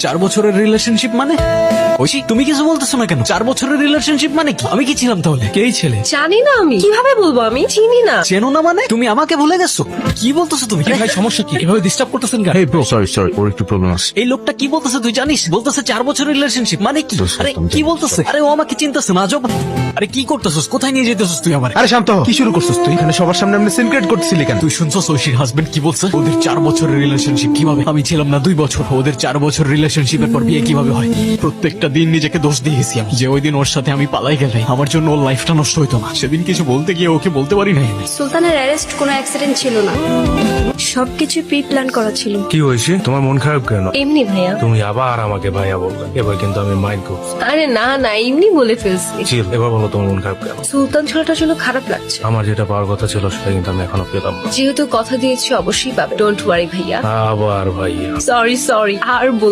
4 বছরের রিলেশনশিপ মানে? ঐশী, তুমি কিছু বলতেছো না কেন? 4 বছরের রিলেশনশিপ মানে কি? আমি কি ছিলাম তাহলে? কে ছেলে? জানি না, আমি কিভাবে বলবো, আমি চিনি না। চেনো না মানে? তুমি আমাকে ভুলে গেছো? কি বলতেছো তুমি? ভাই সমস্যা কি? এভাবে ডিস্টার্ব করতেছেন কেন? Hey bro, sorry, ওর একটু প্রবলেম আছে। এই লোকটা কি বলতেছে তুই জানিস? বলতেছে 4 বছরের রিলেশনশিপ মানে কি? দোস্ত, আরে আমি কি জানি। বলতেছে? আরে ও আমাকে চিন্তাছে না আজব। আরে কি করতেছস? কোথায় নিয়ে যেতেছস তুই আমার? আরে শান্ত হ। কি শুরু করছিস তুই? এখানে সবার সামনে আপনি সিন ক্রিয়েট করতেছিলি কেন? তুই শুনছস ঐশীর হাজবেন্ড কি বলছে? ওদের 4 বছরের রিলেশনশিপ কিভাবে? আমি ছিলাম না 2 বছর, ওদের 4 বছর রিলেশনশিপের পর বিয়ে কিভাবে হয়? প্রত্যেকটা দিন নিজেকে দোষ দিয়েছি আমি, যে ওই দিন ওর সাথে আমি পালাই গেলে আমার জন্য ওর লাইফটা নষ্ট হইতো না। সেদিন কিছু বলতে গিয়ে ওকে বলতে পারি নাই আমি। সুলতানের অ্যারেস্ট কোনো অ্যাক্সিডেন্ট ছিল না, সবকিছু প্রি প্ল্যান করা ছিল। কি হয়েছে? তোমার মন খারাপ কেন? এমনি ভাইয়া। তুমি আবার আমাকে ভাইয়া বললে, এবার কিন্তু আমি মাইন্ড করছি। আরে না না, এমনি বলে ফেলছি। চিল, এবার বলো তোমার মন খারাপ কেন? সুলতান ছেলেটার জন্য খারাপ লাগছে। আমার যেটা পাওয়ার কথা ছিল সেটা কিন্তু আমি এখনো পেলাম না। যেহেতু কথা দিয়েছি অবশ্যই পাবে, ডোন্ট ওয়ারি ভাইয়া। আবার ভাইয়া। সরি আর বল